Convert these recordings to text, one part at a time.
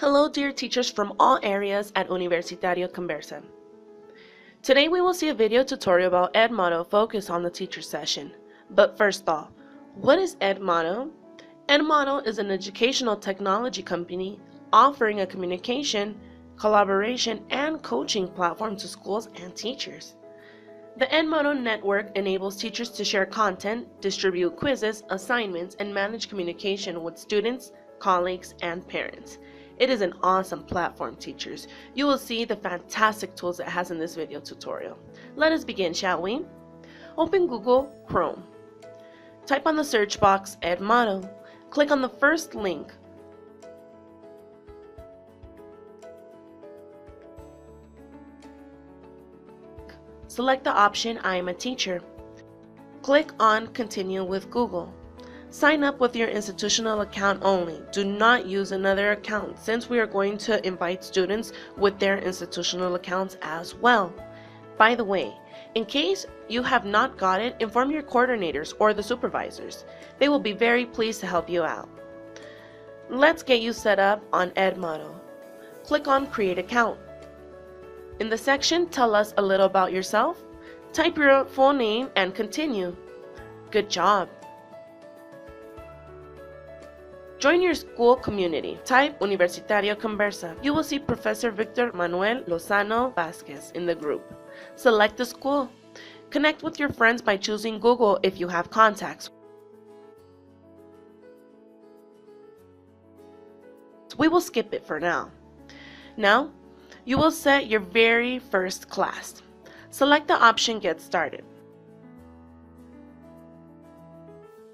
Hello dear teachers from all areas at Universitario Conversa. Today we will see a video tutorial about Edmodo focused on the teacher session. But first off, what is Edmodo? Edmodo is an educational technology company offering a communication, collaboration, and coaching platform to schools and teachers. The Edmodo network enables teachers to share content, distribute quizzes, assignments, and manage communication with students, colleagues, and parents. It is an awesome platform, teachers. You will see the fantastic tools it has in this video tutorial. Let us begin, shall we? Open Google Chrome. Type on the search box Edmodo. Click on the first link. Select the option I am a teacher. Click on Continue with Google. Sign up with your institutional account only. Do not use another account since we are going to invite students with their institutional accounts as well. By the way, in case you have not got it, inform your coordinators or the supervisors. They will be very pleased to help you out. Let's get you set up on Edmodo. Click on Create Account. In the section Tell us a little about yourself, type your full name and continue. Good job! Join your school community. Type Universitario Conversa. You will see Professor Victor Manuel Lozano Vasquez in the group. Select the school. Connect with your friends by choosing Google if you have contacts. We will skip it for now. Now, you will set your very first class. Select the option Get Started.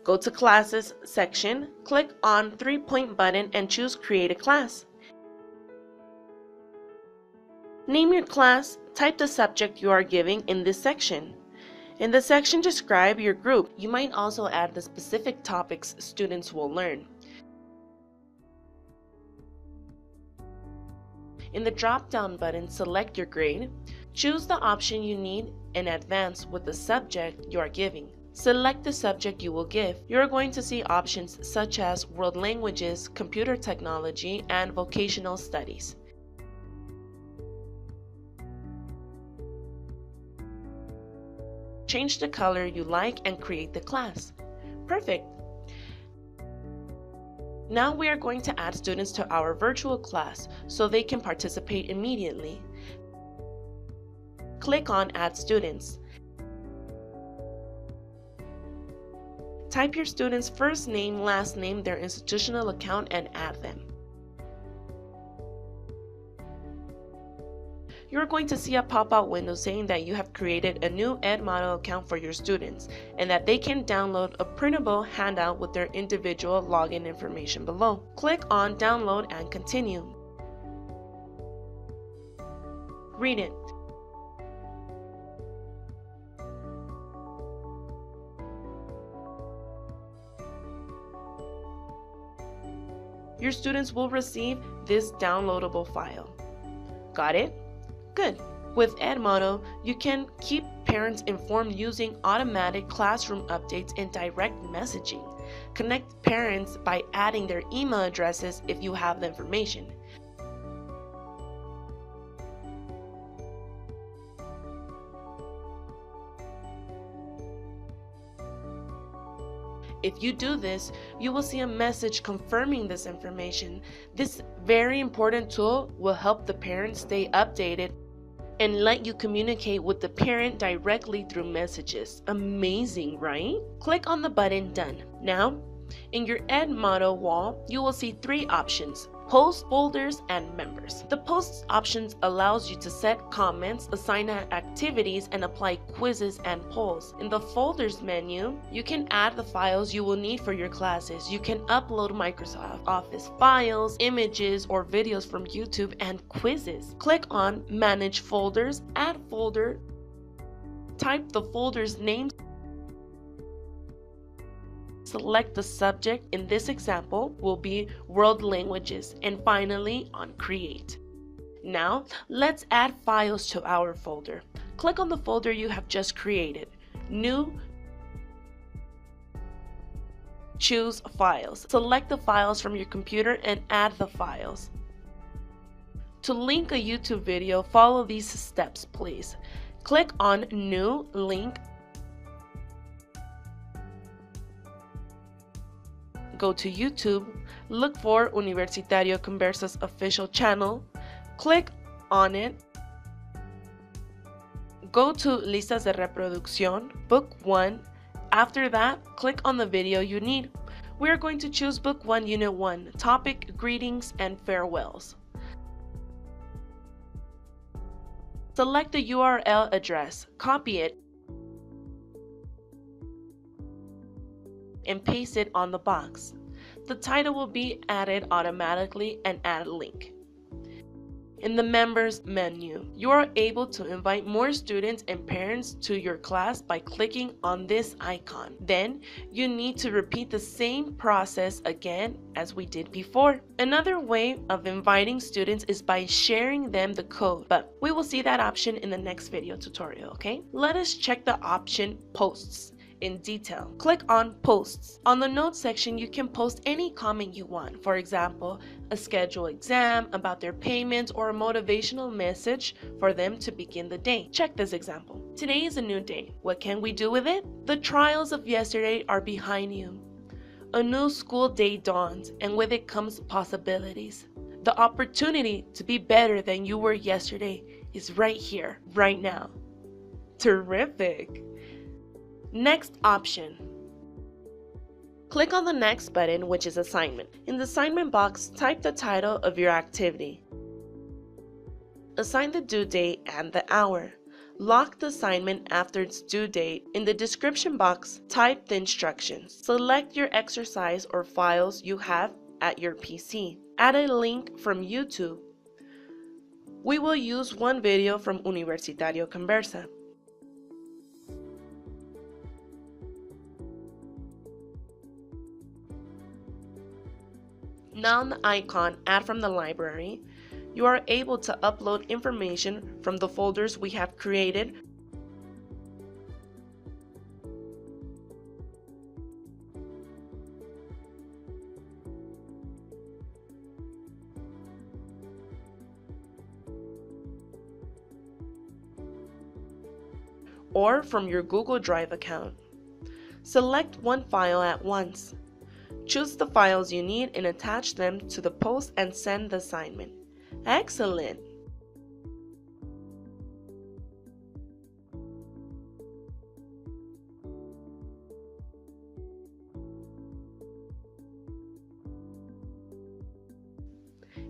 Go to Classes section, click on 3-point button and choose Create a Class. Name your class, type the subject you are giving in this section. In the section Describe your group, you might also add the specific topics students will learn. In the drop-down button, select your grade. Choose the option you need and advance with the subject you are giving. Select the subject you will give. You are going to see options such as world languages, computer technology, and vocational studies. Change the color you like and create the class. Perfect! Now we are going to add students to our virtual class so they can participate immediately. Click on Add Students. Type your student's first name, last name, their institutional account, and add them. You're going to see a pop-out window saying that you have created a new Edmodo account for your students and that they can download a printable handout with their individual login information below. Click on Download and Continue. Read it. Your students will receive this downloadable file. Got it? Good. With Edmodo, you can keep parents informed using automatic classroom updates and direct messaging. Connect parents by adding their email addresses if you have the information. If you do this, you will see a message confirming this information. This very important tool will help the parent stay updated and let you communicate with the parent directly through messages. Amazing, right? Click on the button Done. Now, in your Edmodo wall, you will see 3 options: Posts, Folders, and Members. The Posts options allows you to set comments, assign activities, and apply quizzes and polls. In the Folders menu, you can add the files you will need for your classes. You can upload Microsoft Office files, images, or videos from YouTube, and quizzes. Click on Manage Folders, Add Folder, type the folder's name, select the subject. In this example will be world languages, and finally on Create. Now let's add files to our folder. Click on the folder you have just created. New, choose Files. Select the files from your computer and add the files. To link a YouTube video, follow these steps, please. Click on New Link. Go to YouTube, look for Universitario Conversa's official channel, click on it, go to Listas de Reproducción, Book 1. After that, click on the video you need. We are going to choose Book 1, Unit 1, Topic, Greetings and Farewells. Select the URL address, copy it, and paste it on the box. The title will be added automatically and add a link. In the Members menu, you are able to invite more students and parents to your class by clicking on this icon. Then, you need to repeat the same process again as we did before. Another way of inviting students is by sharing them the code, but we will see that option in the next video tutorial, okay? Let us check the option Posts in detail. Click on Posts. On the Notes section, you can post any comment you want. For example, a scheduled exam, about their payments, or a motivational message for them to begin the day. Check this example. Today is a new day. What can we do with it? The trials of yesterday are behind you. A new school day dawns, and with it comes possibilities. The opportunity to be better than you were yesterday is right here, right now. Terrific! Next option. Click on the next button, which is Assignment. In the assignment box, type the title of your activity. Assign the due date and the hour. Lock the assignment after its due date. In the description box, type the instructions. Select your exercise or files you have at your PC. Add a link from YouTube. We will use one video from Universitario Conversa. Now on the icon Add from the library, you are able to upload information from the folders we have created. Or from your Google Drive account. Select one file at once. Choose the files you need and attach them to the post and send the assignment. Excellent!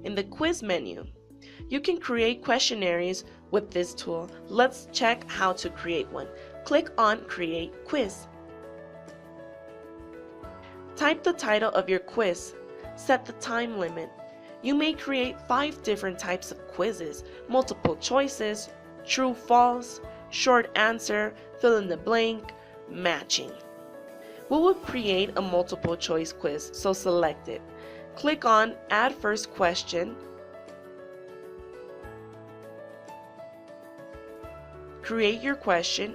In the quiz menu, you can create questionnaires with this tool. Let's check how to create one. Click on Create Quiz. Type the title of your quiz. Set the time limit. You may create 5 different types of quizzes: multiple choices, true, false, short answer, fill in the blank, matching. We will create a multiple choice quiz, so select it. Click on Add First Question. Create your question.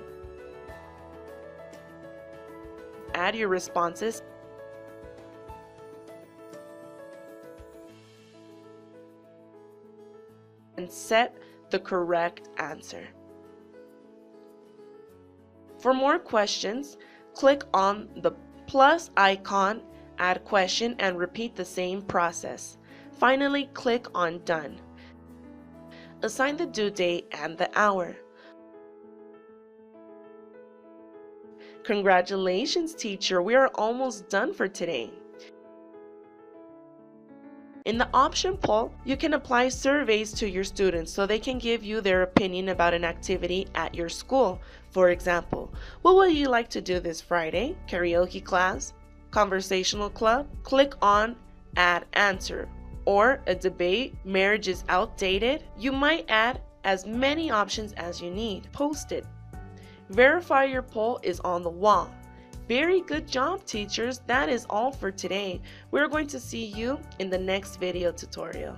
Add your responses. And set the correct answer. For more questions, click on the plus icon, add question, and repeat the same process. Finally, click on Done. Assign the due date and the hour. Congratulations, teacher! We are almost done for today. In the option poll, you can apply surveys to your students so they can give you their opinion about an activity at your school. For example, what would you like to do this Friday? Karaoke class? Conversational club? Click on Add Answer. Or a debate, marriage is outdated? You might add as many options as you need. Post it. Verify your poll is on the wall. Very good job, teachers. That is all for today. We're going to see you in the next video tutorial.